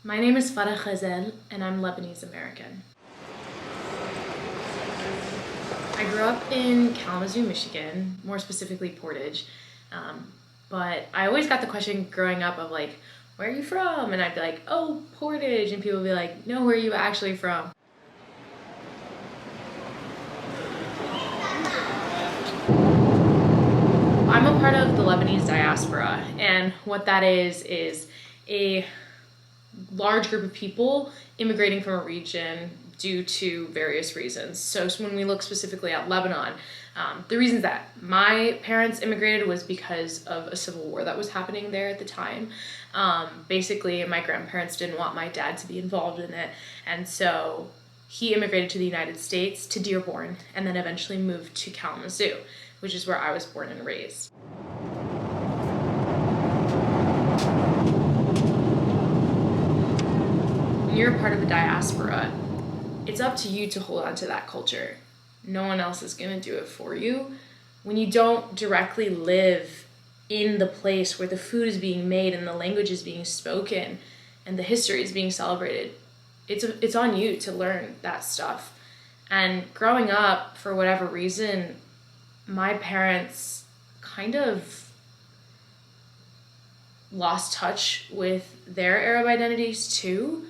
My name is Farah Khazel, and I'm Lebanese American. I grew up in Kalamazoo, Michigan, more specifically Portage. But I always got the question growing up of like, where are you from? And I'd be like, oh, Portage. And people would be like, no, where are you actually from? I'm a part of the Lebanese diaspora, and what that is a large group of people immigrating from a region due to various reasons. So when we look specifically at Lebanon, the reasons that my parents immigrated was because of a civil war that was happening there at the time. Basically, my grandparents didn't want my dad to be involved in it, and so he immigrated to the United States, to Dearborn, and then eventually moved to Kalamazoo, which is where I was born and raised. When you're a part of the diaspora, it's up to you to hold on to that culture. No one else is going to do it for you. When you don't directly live in the place where the food is being made and the language is being spoken and the history is being celebrated, it's on you to learn that stuff. And growing up, for whatever reason, my parents kind of lost touch with their Arab identities too.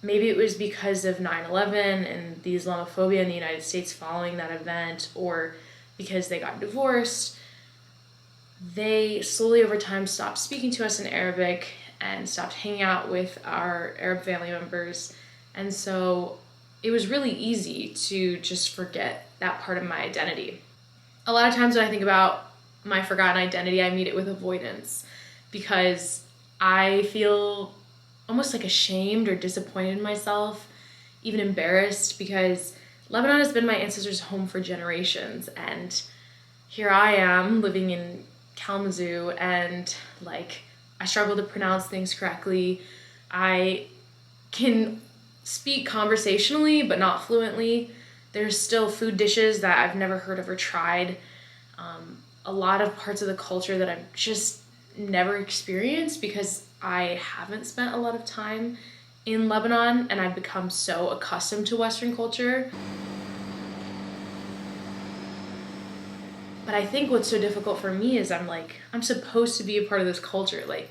Maybe it was because of 9/11 and the Islamophobia in the United States following that event, or because they got divorced. They slowly over time stopped speaking to us in Arabic and stopped hanging out with our Arab family members. And so it was really easy to just forget that part of my identity. A lot of times when I think about my forgotten identity, I meet it with avoidance because I feel almost like ashamed or disappointed in myself, even embarrassed, because Lebanon has been my ancestors' home for generations, and here I am living in Kalamazoo, and like I struggle to pronounce things correctly. I can speak conversationally but not fluently. There's still food dishes that I've never heard of or tried. A lot of parts of the culture that I've just never experienced because I haven't spent a lot of time in Lebanon and I've become so accustomed to Western culture. But I think what's so difficult for me is I'm supposed to be a part of this culture. Like,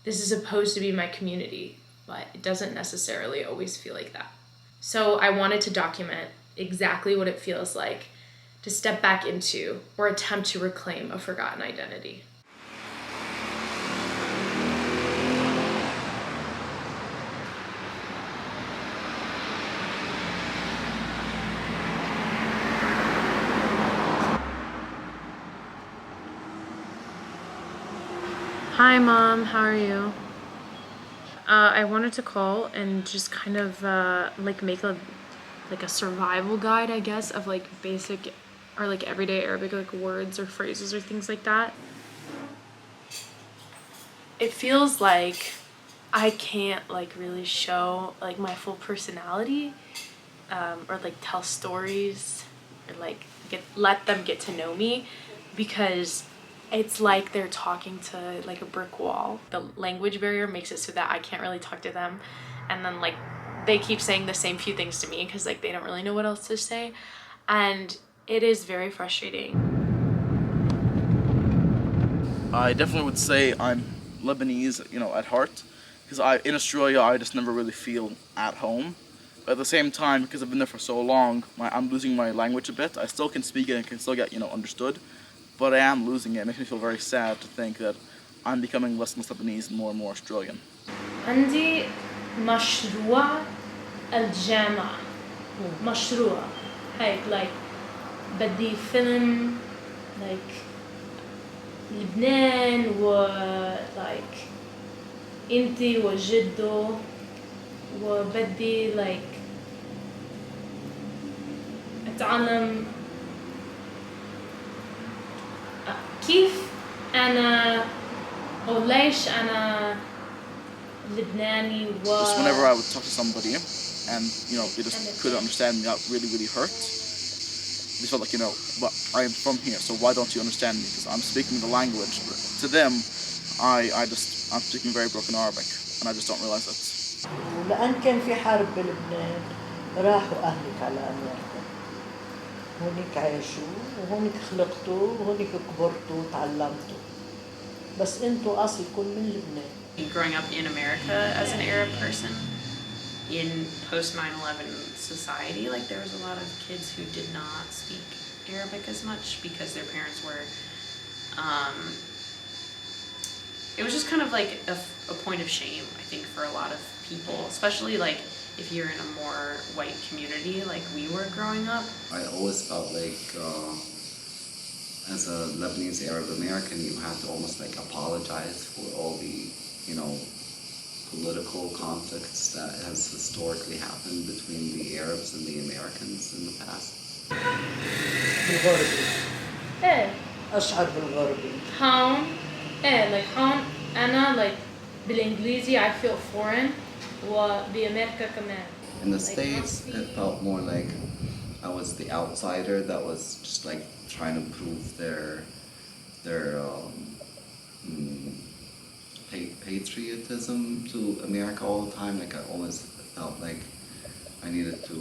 this is supposed to be my community, but it doesn't necessarily always feel like that. So I wanted to document exactly what it feels like to step back into or attempt to reclaim a forgotten identity. Hi, Mom. How are you? I wanted to call and just kind of make a survival guide, I guess, of like basic or like everyday Arabic like words or phrases or things like that. It feels like I can't like really show like my full personality, or like tell stories or like let them get to know me, because it's like they're talking to like a brick wall. The language barrier makes it so that I can't really talk to them, and then like they keep saying the same few things to me because like they don't really know what else to say, and it is very frustrating. I definitely would say I'm Lebanese, at heart, because in Australia I just never really feel at home. But at the same time, because I've been there for so long, I'm losing my language a bit. I still can speak it and can still get understood, but I am losing it. It makes me feel very sad to think that I'm becoming less and less Lebanese and more Australian. عندي مشروع الجامعة. مشروع هيك like بدي فيلم like لبنان و like انتي وجدو وبدي like اتعلم كيف أنا أو ليش أنا لبناني Just whenever I would talk to somebody and they just couldn't understand me, that really really hurt. They felt like but I am from here, so why don't you understand me? Because I'm speaking the language. But to them, I'm speaking very broken Arabic, and I just don't realize it. ولأن كان في حرب بلبنان راحوا أهلك على أمريكا، هونيك عاشوا وهونيك خلقتوا وهونيك كبرتوا وتعلمتوا، بس انتوا أصلكم من لبنان. Growing up in America as an Arab person in post 9/11 society, like there was a lot of kids who did not speak Arabic as much because their parents were it was just kind of like a point of shame, I think, for a lot of people, especially like if you're in a more white community like we were growing up. I always felt like as a Lebanese Arab American, you have to almost like apologize for all the, you know, political conflicts that has historically happened between the Arabs and the Americans in the past. بالغربي ايه أشعر بالغربي. هون ايه like هون أنا like بالإنجليزي I feel foreign وبأمريكا كمان. In the States, it felt more like I was the outsider that was just like trying to prove their patriotism to America all the time. Like I always felt like I needed to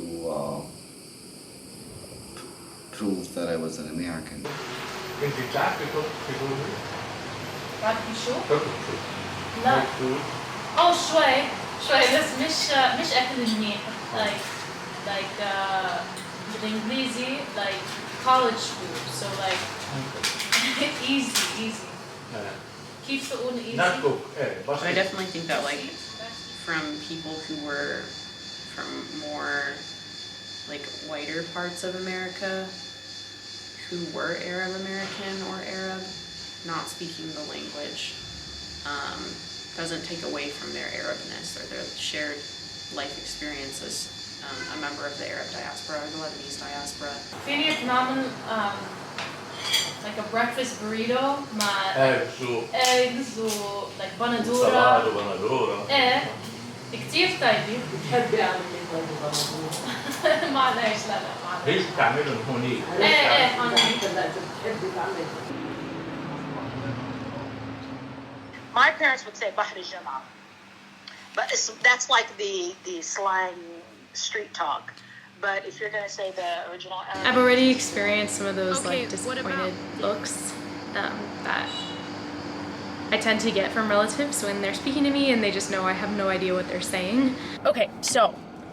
prove that I was an American. انت بتعرفي تطبخي؟ بعرفي شو؟ تطبخي؟ لا. شوي بس مش أكل منيح like بالإنجليزي like college food, so like easy. كيف تقول easy? Not cook. But I definitely think that like from people who were from more like whiter parts of America who were Arab American or Arab, not speaking the language doesn't take away from their Arabness or their shared life experiences. A member of the Arab diaspora or the Lebanese diaspora. فيني نعمل like a breakfast burrito مع eggs و like بندورة. سلطة وبندورة. ايه كتير طيبة. بتحبي أعمل لك بندورة؟ معلش لا معلش. هيك بتعملهم هونيك. ايه هونيك. بتحبي تعملي. My parents would say بحر الجمعة, but that's like the slang street talk. But if you're gonna say the original, I've already experienced some of those like disappointed looks that I tend to get from relatives when they're speaking to me and they just know I have no idea what they're saying. Okay, so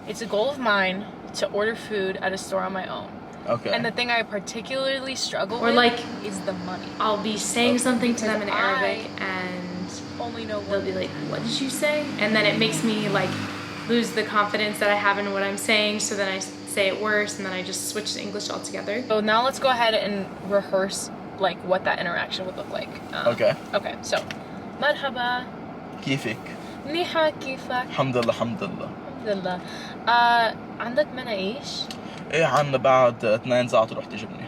it's a goal of mine to order food at a store on my own. Okay. And the thing I particularly struggle with like is the money. I'll be saying something to them in Arabic and they'll be like, what did you say? And then it makes me like lose the confidence that I have in what I'm saying, so then I say it worse and then I just switch to English altogether. So now let's go ahead and rehearse like what that interaction would look like. Okay, so مرحبا. كيفك؟ منيحة كيفك؟ الحمد لله. عندك مناقيش؟ ايه عنا بعد 2 ساعات تروح تجيبني.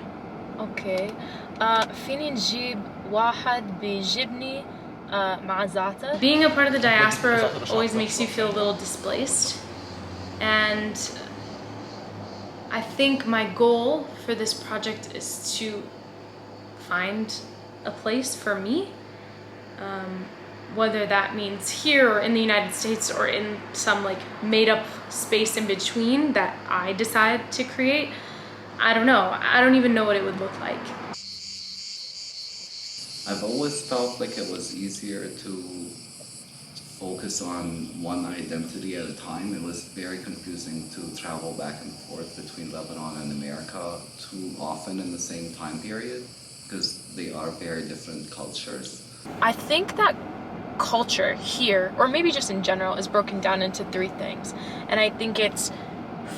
اوكي. فيني نجيب واحد بجبني مع زعتر. Being a part of the diaspora always makes you feel a little displaced, and I think my goal for this project is to find a place for me, whether that means here or in the United States or in some like made-up space in between that I decide to create. I don't know. I don't even know what it would look like. I've always felt like it was easier to focus on one identity at a time. It was very confusing to travel back and forth between Lebanon and America too often in the same time period because they are very different cultures. I think that culture here, or maybe just in general, is broken down into 3 things. And I think it's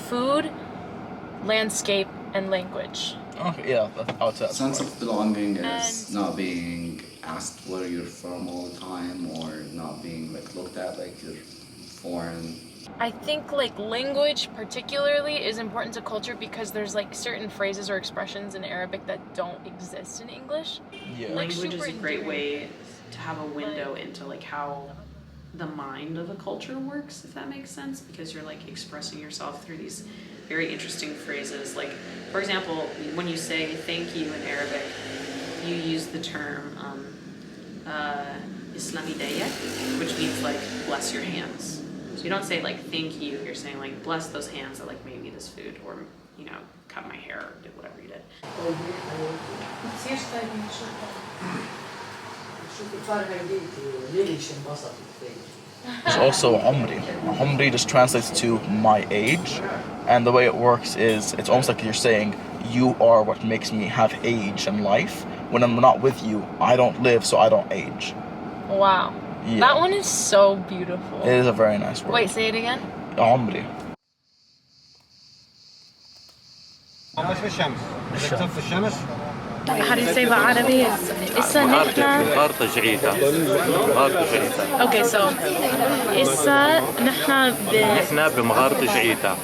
food, landscape, and language. Okay, yeah, I would say that's Sense right. of belonging is not being asked where you're from all the time, or not being like looked at like you're foreign. I think like language particularly is important to culture because there's like certain phrases or expressions in Arabic that don't exist in English. Yeah. Language is a great way to have a window into like how the mind of a culture works, if that makes sense, because you're like expressing yourself through these very interesting phrases. Like, for example, when you say thank you in Arabic, you use the term Islami dayak, which means like bless your hands. So you don't say like thank you, you're saying like bless those hands that like made me this food, or you know, cut my hair or did whatever you did. It's also Umri. Umri just translates to my age, and the way it works is it's almost like you're saying you are what makes me have age and life. When I'm not with you, I don't live, so I don't age. Wow. Yeah. That one is so beautiful. It is a very nice word. Wait, say it again. عمري. How do you say بالعربي? إسا نحنا. Okay, so إسا نحنا بمغارة جعيتا.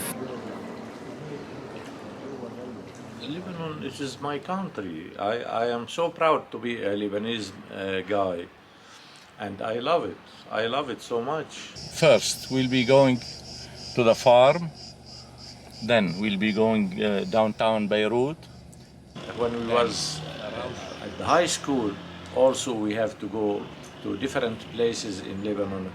Lebanon, it is my country. I am so proud to be a Lebanese guy, and I love it. I love it so much. First, we'll be going to the farm. Then we'll be going downtown Beirut. When we was at the high school, also we have to go to different places in Lebanon.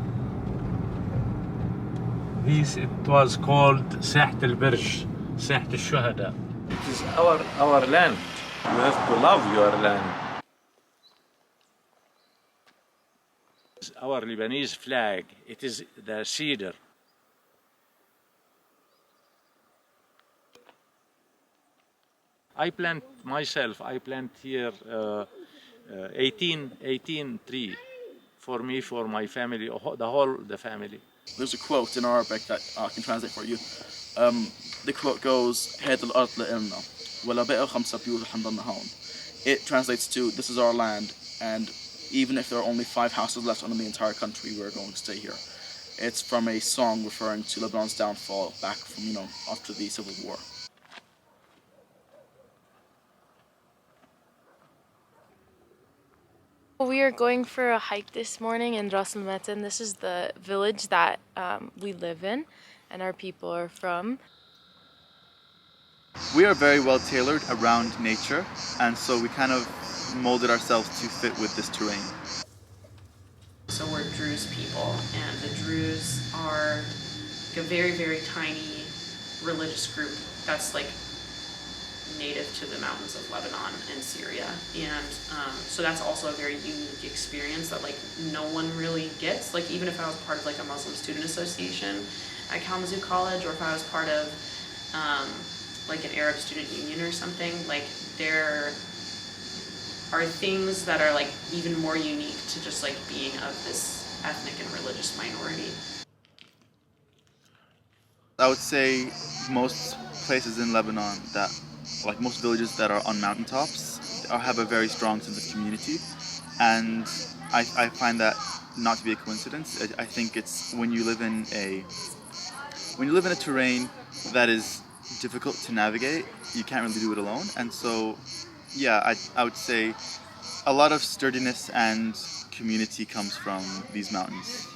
It was called ساحة البرج, ساحة الشهداء. It is our land. You have to love your land. Our Lebanese flag, it is the Cedar. I plant here 18 tree for me, for my family, the family. There's a quote in Arabic that I can translate for you. The quote goes, it translates to, this is our land, and even if there are only 5 houses left on the entire country, we're going to stay here. It's from a song referring to Lebanon's downfall back from, after the Civil War. We are going for a hike this morning in Ras Al Metin. This is the village that we live in and our people are from. We are very well tailored around nature, and so we kind of molded ourselves to fit with this terrain. So we're Druze people, and the Druze are a very, very tiny religious group that's like native to the mountains of Lebanon and Syria, and so that's also a very unique experience that like no one really gets. Like even if I was part of like a Muslim student association at Kalamazoo College, or if I was part of like an Arab student union or something, like there are things that are like even more unique to just like being of this ethnic and religious minority. I would say most places in Lebanon that, like most villages that are on mountaintops, have a very strong sense of community, and I find that not to be a coincidence. I think it's when you live in a terrain that is difficult to navigate, you can't really do it alone, and so yeah, I would say a lot of sturdiness and community comes from these mountains.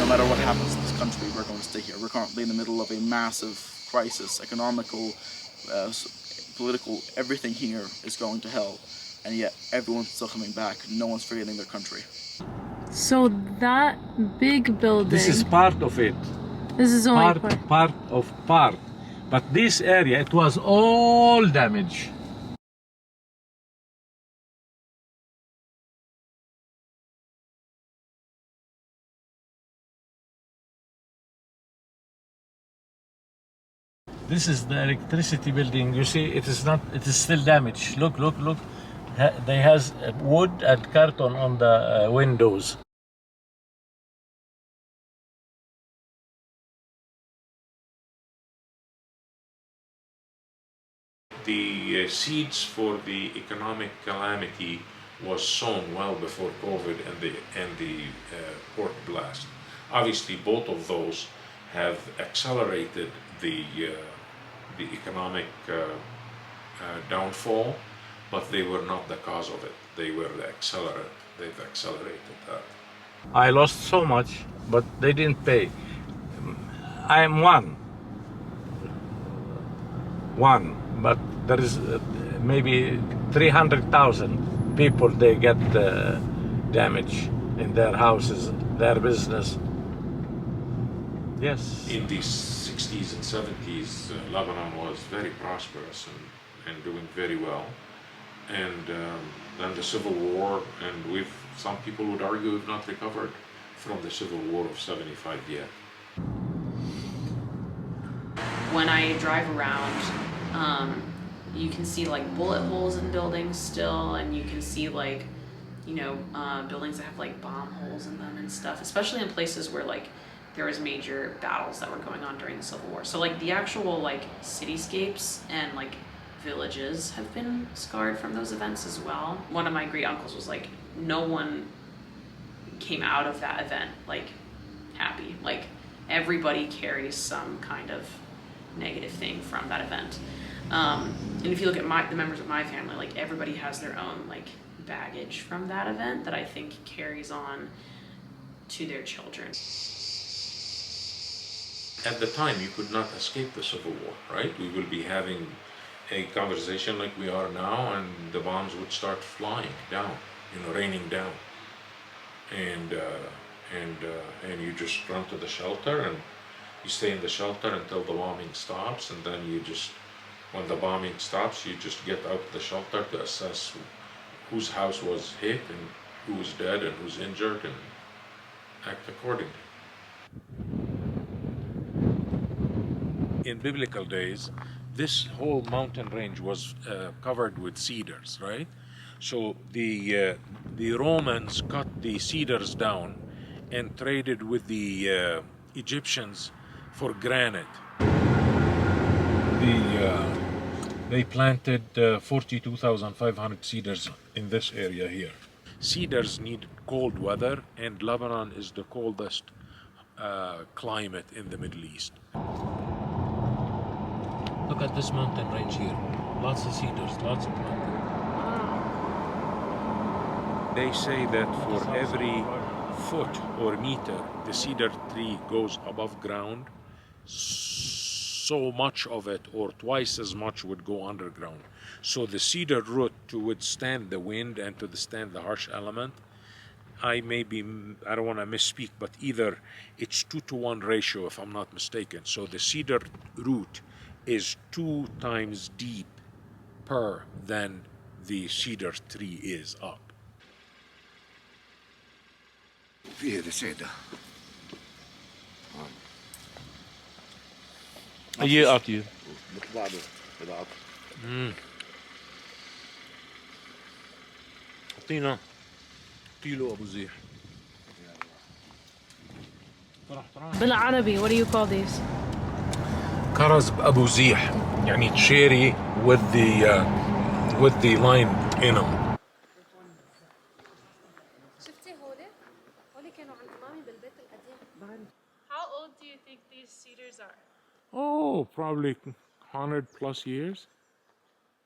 No matter what happens in this country, we're going to stay here. We're currently in the middle of a massive crisis, economical, political, everything here is going to hell, and yet everyone's still coming back. No one's forgetting their country. So that big building. This is part of it. This is only part. But this area, it was all damaged. This is the electricity building. You see, it is still damaged. Look. They has wood and carton on the windows. The seeds for the economic calamity was sown well before COVID and the port blast. Obviously, both of those have accelerated the economic downfall, but they were not the cause of it. They were the accelerant. They've accelerated that. I lost so much, but they didn't pay. I am one, but there is maybe 300,000 people, they get damage in their houses, their business. Yes. In the 60s and 70s, Lebanon was very prosperous and doing very well. And then the Civil War, and some people would argue we've not recovered from the Civil War of 75 yet. When I drive around, you can see like bullet holes in buildings still, and you can see like, buildings that have like bomb holes in them and stuff, especially in places where like there was major battles that were going on during the Civil War. So like the actual like cityscapes and like villages have been scarred from those events as well. One of my great uncles was like, no one came out of that event like happy. Like everybody carries some kind of negative thing from that event. And if you look at the members of my family, like everybody has their own like baggage from that event that I think carries on to their children. At the time, you could not escape the Civil War, right? We will be having a conversation like we are now, and the bombs would start flying down, raining down, and you just run to the shelter and you stay in the shelter until the bombing stops, and then when the bombing stops, you just get out of the shelter to assess whose house was hit and who was dead and who's injured, and act accordingly. In biblical days, this whole mountain range was covered with cedars, right? So the Romans cut the cedars down and traded with the Egyptians for granite. They planted 42,500 cedars in this area here. Cedars need cold weather, and Lebanon is the coldest climate in the Middle East. Look at this mountain range here. Lots of cedars, lots of planting. They say that for every foot or meter the cedar tree goes above ground, so much of it, or twice as much, would go underground. So the cedar root, to withstand the wind and to withstand the harsh element, I don't want to misspeak, but either it's 2-to-1 ratio if I'm not mistaken. So the cedar root is 2 times deeper than the cedar tree is up. فيه رسالة. أي أعطيه؟ بطبع له بالعطر. أعطينا كيلو أبو زيح. بالعربي, what do you call these? كرز بأبو زيح, يعني cherry with the lime in them. How old do you think these cedars are? Oh, probably 100 plus years.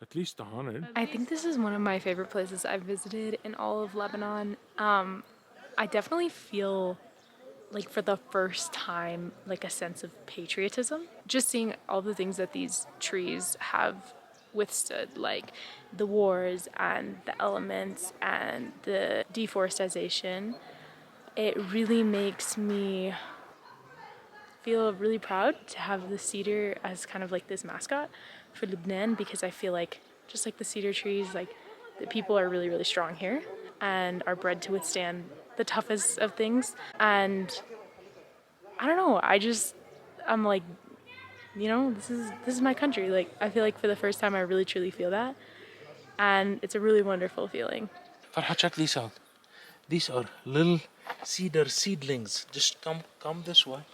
At least 100. I think this is one of my favorite places I've visited in all of Lebanon. I definitely feel like for the first time like a sense of patriotism. Just seeing all the things that these trees have withstood, like the wars and the elements and the deforestation. It really makes me feel really proud to have the cedar as kind of like this mascot for Lebanon, because I feel like just like the cedar trees, like the people are really, really strong here and are bred to withstand the toughest of things. And I don't know, I'm like, this is my country. Like, I feel like for the first time I really truly feel that, and it's a really wonderful feeling. Farha, check these out. These are little cedar seedlings. Just come this way.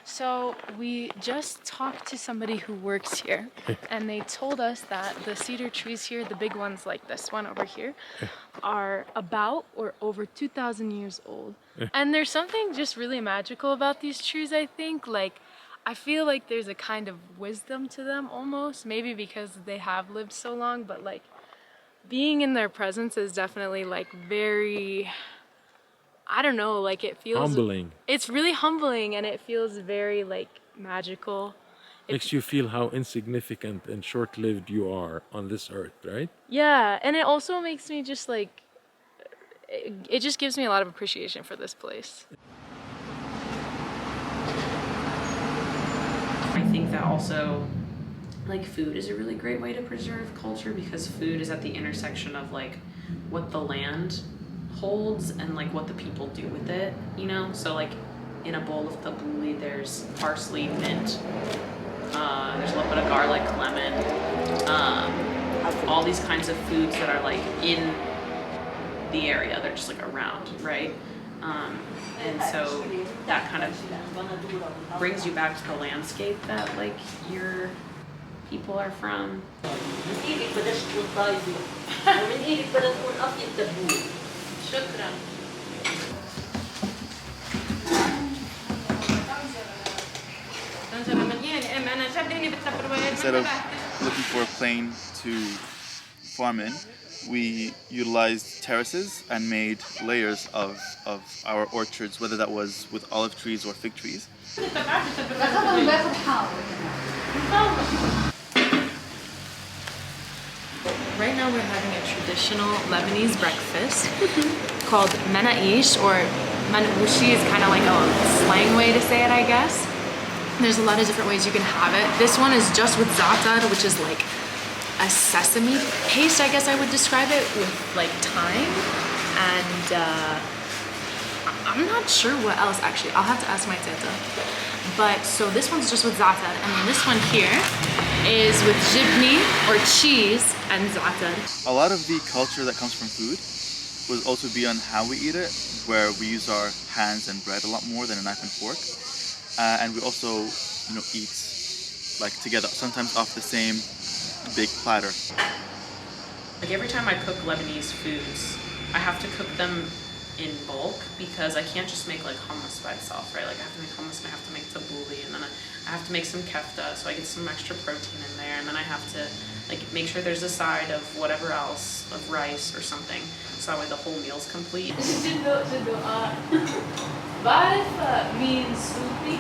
So we just talked to somebody who works here, and they told us that the cedar trees here, the big ones like this one over here, are about or over 2,000 years old. And there's something just really magical about these trees, I think. Like, I feel like there's a kind of wisdom to them almost, maybe because they have lived so long, but like being in their presence is definitely like very, I don't know, like it feels humbling. It's really humbling, and it feels very like magical. makes you feel how insignificant and short-lived you are on this earth, right? Yeah, and it also makes me just like, it just gives me a lot of appreciation for this place. I think that also, like, food is a really great way to preserve culture, because food is at the intersection of like what the land holds and like what the people do with it, you know? So like in a bowl of tabbouleh, there's parsley, mint, there's a little bit of garlic, lemon, all these kinds of foods that are like in the area, they're just like around, right? And so that kind of brings you back to the landscape that like your people are from. Instead of looking for a plain to farm in, we utilized terraces and made layers of our orchards, whether that was with olive trees or fig trees. Right now we're having a traditional Lebanese breakfast called menaish, or manoushi is kind of like a slang way to say it, I guess. There's a lot of different ways you can have it. This one is just with za'atar, which is like a sesame paste, I guess I would describe it, with like thyme. And I'm not sure what else actually. I'll have to ask my teta. But so this one's just with za'atar, and then this one here is with jibni or cheese and za'atar. A lot of the culture that comes from food would also be on how we eat it, where we use our hands and bread a lot more than a knife and fork. And we also, eat like together, sometimes off the same big platter. Like every time I cook Lebanese foods, I have to cook them in bulk, because I can't just make like hummus by itself, right? Like I have to make hummus and I have to make tabbouleh, and then I have to make some kefta, so I get some extra protein in there, and then I have to like make sure there's a side of whatever else, of rice or something, so that way the whole meal's complete. بعرف مين سنوبي؟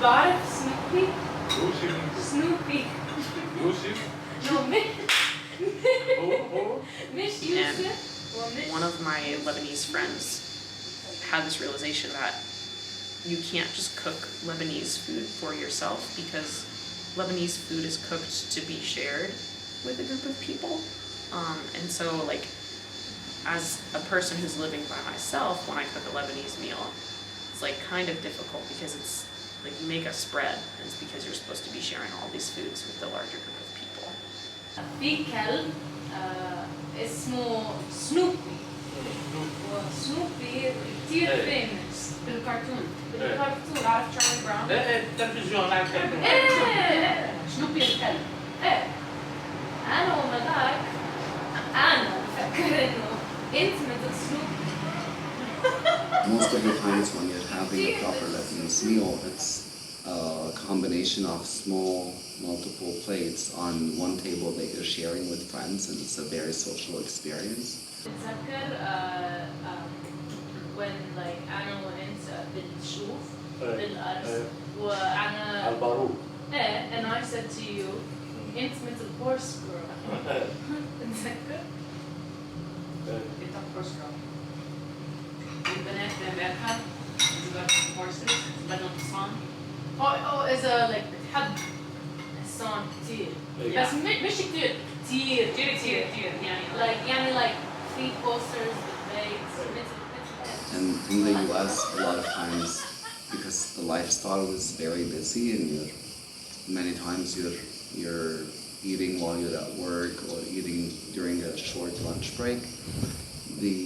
بعرف سنوبي؟ سنوبي No, مش يوسف. One of my Lebanese friends had this realization that you can't just cook Lebanese food for yourself, because Lebanese food is cooked to be shared with a group of people. And so like, as a person who's living by myself, when I cook a Lebanese meal, it's like kind of difficult, because it's like you make a spread, and it's because you're supposed to be sharing all these foods with the larger group of people. في كلب اسمه سنوبي، وسنوبي كتير فيمس بالكرتون. عارف تشارلي براون؟ التلفزيون على الكرتون. سنوبي الكلب. أنا وملاك أنا بفكر إنه أنت مثل سنوبي. Most of the times when you're having a proper Lebanese meal, it's a combination of small, multiple plates on one table that you're sharing with friends, and it's a very social experience. بتذكر when like أنا وأنت بنشوف بالأرض وأنا البارود. and I said to you أنت مثل horse girl. بتذكر؟ أنت horse girl. البنات بأمريكا بتذكر horses بدهم حصان. إذا like بتحب حصان كتير. بس مش كتير كتير يعني like feet posters with legs. And in the US, a lot of times, because the lifestyle is very busy, and many times you're eating while you're at work or eating during a short lunch break, the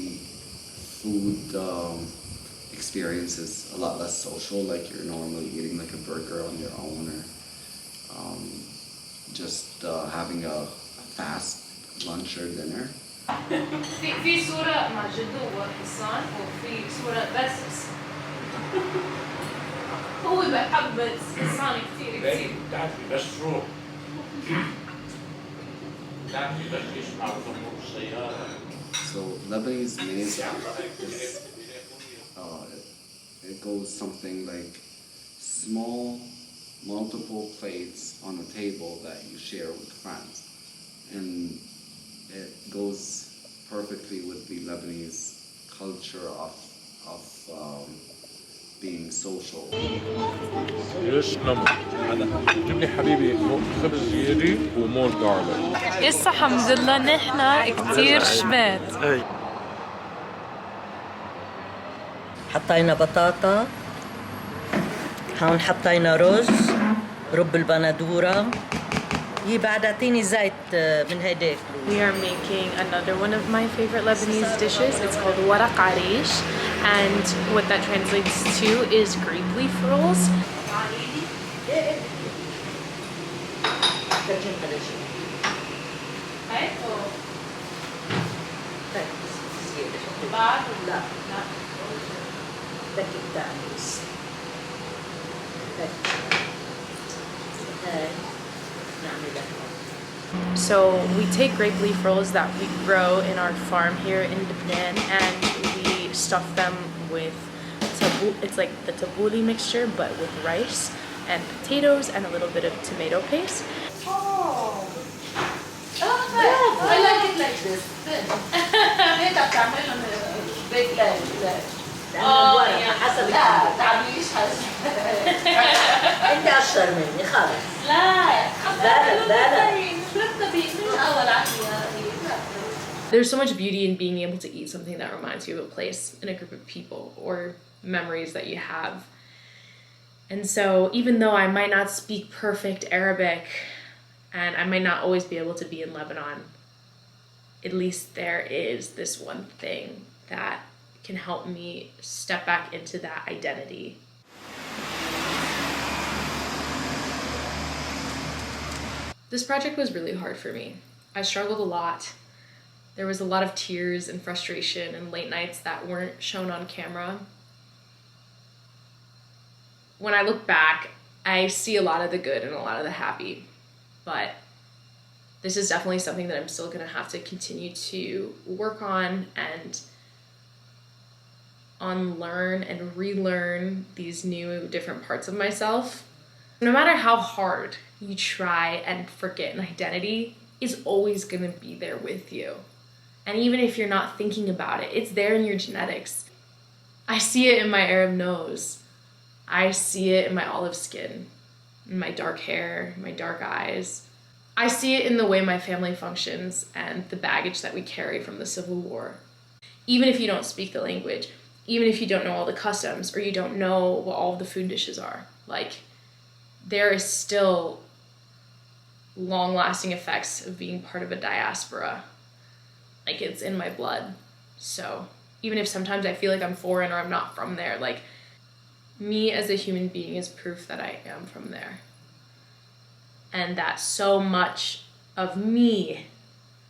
food experience is a lot less social, like you're normally eating like a burger on your own, or just having a fast lunch or dinner. في صورة مع جدو وحصان وفي صورة بس هو بحب الحصان كتير. تعرفي بس روح. تعرفي بس يسمع ضمور السيارة. So Lebanese maize is it goes something like small multiple plates on a table that you share with friends. And it goes perfectly with the Lebanese culture of being social. ليش نمر؟ جيب لي حبيبي خبز زيادة ومور جارليك. يس الحمد لله نحنا كتير شبات. حطينا بطاطا، هون حطينا رز، رب البندورة. بعد اعطيني زيت من هيداك. We are making another one of my favorite Lebanese dishes. It's called waraq arish, and what that translates to is grape leaf rolls. So we take grape leaf rolls that we grow in our farm here in Lebanon, and we stuff them with it's like the tabbouleh mixture, but with rice and potatoes and a little bit of tomato paste. Oh, I like it like this. اه يعني حسب لا تعبيش حسب انت اشطر مني خلص. There's so much beauty in being able to eat something that reminds you of a place and a group of people or memories that you have. And so even though I might not speak perfect Arabic and I might not always be able to be in Lebanon, at least there is this one thing that can help me step back into that identity. This project was really hard for me. I struggled a lot. There was a lot of tears and frustration and late nights that weren't shown on camera. When I look back, I see a lot of the good and a lot of the happy, but this is definitely something that I'm still gonna have to continue to work on and unlearn and relearn these new different parts of myself. No matter how hard you try and forget an identity, it's always gonna be there with you. And even if you're not thinking about it, it's there in your genetics. I see it in my Arab nose. I see it in my olive skin, in my dark hair, my dark eyes. I see it in the way my family functions and the baggage that we carry from the Civil War. Even if you don't speak the language, even if you don't know all the customs or you don't know what all of the food dishes are, like, there is still long-lasting effects of being part of a diaspora. Like, it's in my blood. So even if sometimes I feel like I'm foreign or I'm not from there, like, me as a human being is proof that I am from there. And that so much of me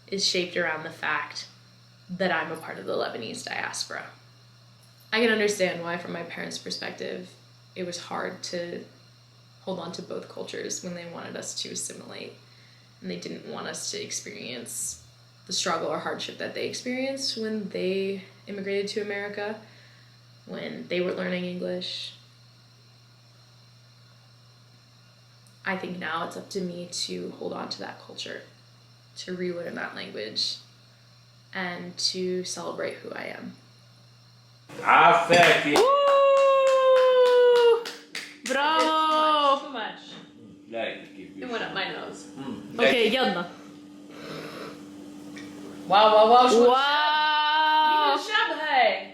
is shaped around the fact that I'm a part of the Lebanese diaspora. I can understand why, from my parents' perspective, it was hard to hold on to both cultures when they wanted us to assimilate, and they didn't want us to experience the struggle or hardship that they experienced when they immigrated to America, when they were learning English. I think now it's up to me to hold on to that culture, to relearn that language, and to celebrate who I am. عافاكي. Bravo! Too much. It went up my nose. Okay, يلا. Wow, wow, wow. شو Wow! الشبهة.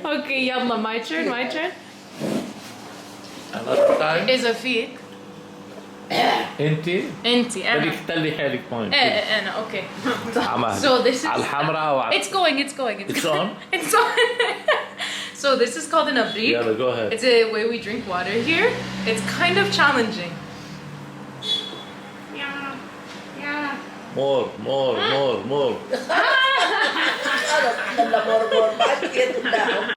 Okay, يلا, my turn. Another time. إذا فيك. انتي انتي بدك انا. تدلي حالك point. انا اوكي. عمال. So this is. على الحمراء وعلى. It's going. It's on? It's on. So this is called an abrik. Yeah, go ahead. It's a way we drink water here. It's kind of challenging. Yeah. More. خلص احنا مور بعد كده